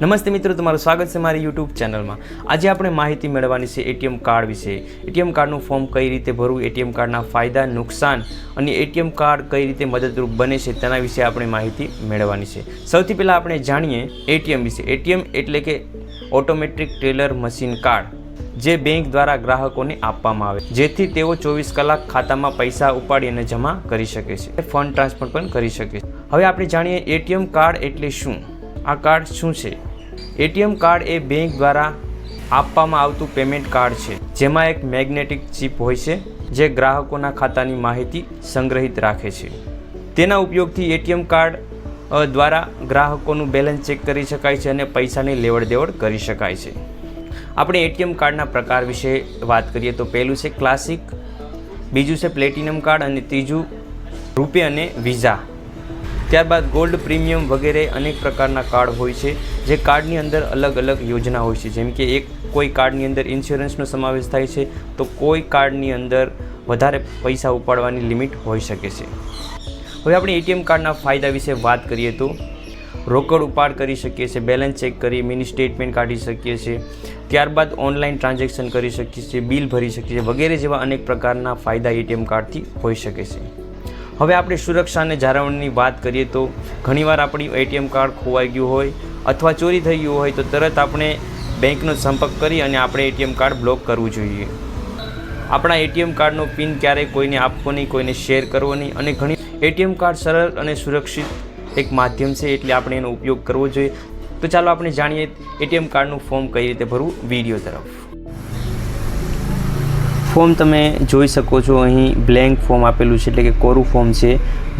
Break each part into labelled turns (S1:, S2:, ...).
S1: નમસ્તે મિત્રો, તમારું સ્વાગત છે મારી યુટ્યુબ ચેનલમાં। આજે આપણે માહિતી મેળવવાની છે એટીએમ કાર્ડ વિશે। એટીએમ કાર્ડનું ફોર્મ કઈ રીતે ભરવું, એટીએમ કાર્ડના ફાયદા, નુકસાન અને એટીએમ કાર્ડ કઈ રીતે મદદરૂપ બને છે તેના વિશે આપણે માહિતી મેળવવાની છે। સૌથી પહેલાં આપણે જાણીએ એટીએમ વિશે। એટીએમ એટલે કે ઓટોમેટિક ટેલર મશીન કાર્ડ, જે બેંક દ્વારા ગ્રાહકોને આપવામાં આવે જેથી તેઓ 24 કલાક ખાતામાં પૈસા ઉપાડી અને જમા કરી શકે છે, ફંડ ટ્રાન્સફર પણ કરી શકે છે। હવે આપણે જાણીએ એટીએમ કાર્ડ એટલે શું। આ કાર્ડ શું છે? એટીએમ કાર્ડ એ બેંક દ્વારા આપવામાં આવતું પેમેન્ટ કાર્ડ છે, જેમાં એક મેગ્નેટિક ચિપ હોય છે જે ગ્રાહકોના ખાતાની માહિતી સંગ્રહિત રાખે છે। તેના ઉપયોગથી એટીએમ કાર્ડ દ્વારા ગ્રાહકોનું બેલેન્સ ચેક કરી શકાય છે અને પૈસાની લેવડ દેવડ કરી શકાય છે। આપણે એટીએમ કાર્ડના પ્રકાર વિશે વાત કરીએ તો પહેલું છે ક્લાસિક, બીજું છે પ્લેટિનમ કાર્ડ અને ત્રીજું રૂપે અને વિઝા। ત્યારબાદ ગોલ્ડ, પ્રીમિયમ વગેરે અનેક પ્રકારના કાર્ડ હોય છે, જે કાર્ડની અંદર અલગ અલગ યોજના હોય છે। જેમ કે કોઈ કાર્ડની અંદર ઇન્સ્યોરન્સનો સમાવેશ થાય છે, તો કોઈ કાર્ડની અંદર વધારે પૈસા ઉપાડવાની લિમિટ હોઈ શકે છે। હવે આપણે એટીએમ કાર્ડના ફાયદા વિશે વાત કરીએ તો રોકડ ઉપાડ કરી શકીએ છીએ, બેલેન્સ ચેક કરી મિની સ્ટેટમેન્ટ કાઢી શકીએ છીએ, ત્યારબાદ ઓનલાઈન ટ્રાન્ઝેક્શન કરી શકીએ છીએ, બિલ ભરી શકીએ છીએ વગેરે જેવા અનેક પ્રકારના ફાયદા એટીએમ કાર્ડથી હોઈ શકે છે। હવે આપણે સુરક્ષા અને જાળવણીની વાત કરીએ તો ઘણીવાર આપણી એટીએમ કાર્ડ ખોવાઈ ગયું હોય અથવા ચોરી થઈ ગયું હોય તો તરત આપણે બેંકનો સંપર્ક કરી અને આપણે એટીએમ કાર્ડ બ્લોક કરવું જોઈએ। આપણા એટીએમ કાર્ડનો પિન ક્યારેય કોઈને આપવો નહીં, કોઈને શેર કરવો નહીં અને ઘણી એટીએમ કાર્ડ સરળ અને સુરક્ષિત એક માધ્યમ છે, એટલે આપણે એનો ઉપયોગ કરવો જોઈએ। તો ચાલો આપણે જાણીએ એટીએમ કાર્ડનું ફોર્મ કઈ રીતે ભરવું વિડીયો તરફ। ફોર્મ તમે જોઈ શકો છો, અહીં બ્લેન્ક ફોર્મ આપેલું છે, એટલે કે કોરું ફોર્મ છે,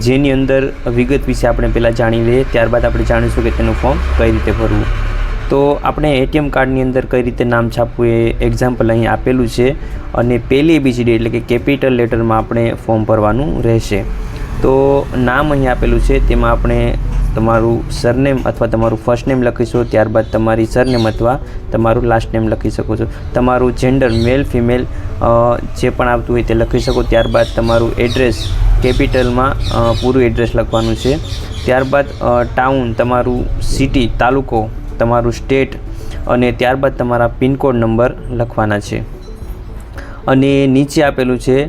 S1: જેની અંદર વિગત વિશે આપણે પહેલાં જાણી લઈએ, ત્યારબાદ આપણે જાણીશું કે તેનું ફોર્મ કઈ રીતે ભરવું। તો આપણે એટીએમ કાર્ડની અંદર કઈ રીતે નામ છાપવું એ એક્ઝામ્પલ અહીં આપેલું છે અને પહેલી ABCD એટલે કે કેપિટલ લેટરમાં આપણે ફોર્મ ભરવાનું રહેશે। તો નામ અહીં આપેલું છે, તેમાં આપણે તમારું સરનેમ અથવા તમારું ફર્સ્ટ નેમ લખીશું, ત્યારબાદ તમારી સરનેમ અથવા તમારું લાસ્ટ નેમ લખી શકો છો, તમારું જેન્ડર મેલ ફિમેલ જે પણ આવતું હોય તે લખી શકો, ત્યારબાદ તમારું એડ્રેસ કેપિટલમાં પૂરું એડ્રેસ લખવાનું છે, ત્યારબાદ ટાઉન, તમારું સિટી, તાલુકો, તમારું સ્ટેટ અને ત્યારબાદ તમારા પિનકોડ નંબર લખવાના છે। અને નીચે આપેલું છે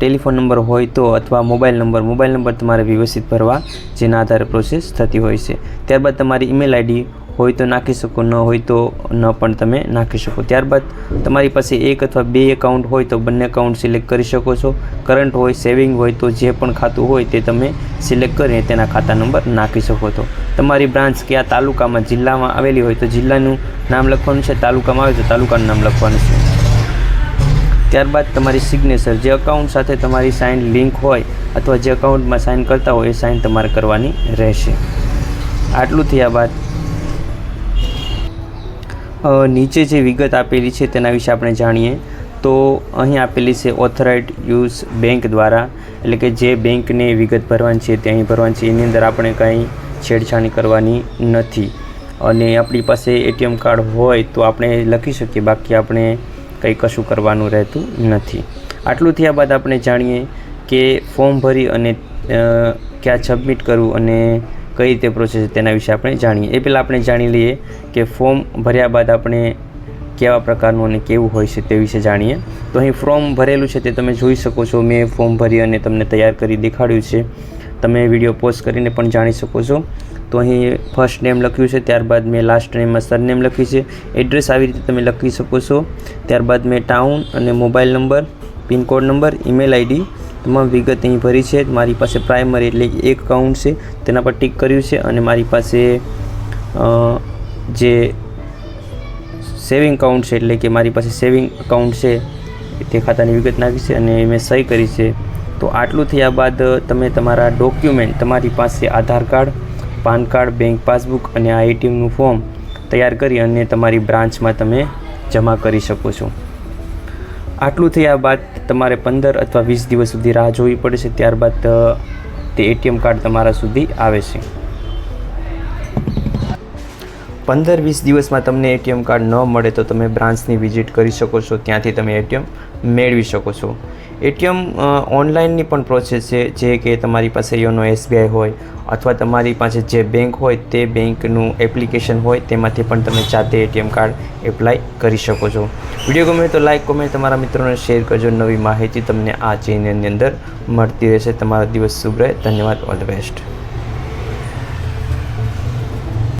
S1: ટેલિફોન નંબર હોય તો અથવા મોબાઈલ નંબર તમારે વ્યવસ્થિત ભરવા, જેના આધારે પ્રોસેસ થતી હોય છે। ત્યારબાદ તમારી ઈમેલ આઈડી હોય તો નાખી શકો, ન હોય તો ન પણ તમે નાખી શકો। ત્યારબાદ તમારી પાસે એક અથવા બે એકાઉન્ટ હોય તો બંને એકાઉન્ટ સિલેક્ટ કરી શકો છો, કરંટ હોય, સેવિંગ હોય તો જે પણ ખાતું હોય તે તમે સિલેક્ટ કરીને તેના ખાતા નંબર નાખી શકો છો। તમારી બ્રાન્ચ કયા તાલુકામાં, જિલ્લામાં આવેલી હોય તો જિલ્લાનું નામ લખવાનું છે, તાલુકામાં આવે તો તાલુકાનું નામ લખવાનું છે। ત્યારબાદ તમારી સિગ્નેચર, જે અકાઉન્ટ સાથે તમારી સાઇન લિંક હોય અથવા જે અકાઉન્ટમાં સાઇન કરતા હોય એ સાઇન તમારે કરવાની રહેશે। આટલું થયા બાદ નીચે જે વિગત આપેલી છે તેના વિશે આપણે જાણીએ તો અહીં આપેલી છે ઓથોરાઇઝ્ડ યુઝ બેંક દ્વારા, એટલે કે જે બેંકને વિગત ભરવાની છે તે અહીં ભરવાની છે, એની અંદર આપણે કંઈ છેડછાણી કરવાની નથી અને આપણી પાસે એટીએમ કાર્ડ હોય તો આપણે લખી શકીએ, બાકી આપણે કંઈ કશું કરવાનું રહેતું નથી। આટલું થયા બાદ આપણે જાણીએ કે ફોર્મ ભરી અને ક્યાં સબમિટ કરવું અને કઈ રીતે પ્રોસેસ તેના વિશે આપણે જાણીએ। એ પહેલાં આપણે જાણી લઈએ કે ફોર્મ ભર્યા બાદ આપણે કેવા પ્રકારનું અને કેવું હોય છે તે વિશે જાણીએ। તો અહીં ફોર્મ ભરેલું છે તે તમે જોઈ શકો છો, મેં ફોર્મ ભરી અને તમને તૈયાર કરી દેખાડ્યું છે, તમે વિડીયો પોઝ કરીને પણ જાણી શકો છો। તો અહીં ફર્સ્ટ નેમ લખ્યું છે, ત્યારબાદ મેં લાસ્ટ નેમમાં સરનેમ લખી છે, એડ્રેસ આવી રીતે તમે લખી શકો છો, ત્યારબાદ મેં ટાઉન અને mobile number, pincode number, email ID તમામ વિગત અહીં ભરી છે। મારી પાસે પ્રાઇમરી એટલે એક અકાઉન્ટ છે તેના પર ટિક કર્યું છે અને મારી પાસે જે સેવિંગ અકાઉન્ટ છે એટલે કે મારી પાસે સેવિંગ અકાઉન્ટ છે તે ખાતાની વિગત નાખી છે અને મેં સહી કરી છે। તો આટલું થયા બાદ તમે તમારા ડોક્યુમેન્ટ, તમારી પાસે Aadhaar card, PAN card, bank passbook અને આ એટીએમનું ફોર્મ તૈયાર કરી અને તમારી બ્રાન્ચમાં તમે જમા કરી શકો છો। આટલું થયા બાદ તમારે 15 અથવા 20 દિવસ સુધી રાહ જોવી પડે છે, ત્યારબાદ તે એટીએમ કાર્ડ તમારા સુધી આવે છે। 15-20 દિવસમાં તમને એટીએમ કાર્ડ ન મળે તો તમે બ્રાન્ચની વિઝિટ કરી શકો છો, ત્યાંથી તમે એટીએમ મેળવી શકો છો। એટીએમ ઓનલાઈનની પણ પ્રોસેસ છે, જે કે તમારી પાસે યોનો SBI હોય અથવા તમારી પાસે જે બેંક હોય તે બેંકનું એપ્લિકેશન હોય તેમાંથી પણ તમે જાતે એટીએમ કાર્ડ એપ્લાય કરી શકો છો. વિડીયો ગમે તો લાઈક, કોમેન્ટ, તમારા મિત્રોને શેર કરજો. નવી માહિતી તમને આ ચેનલની અંદર મળતી રહેશે. તમારો દિવસ શુભ રહે. ધન્યવાદ. All the best.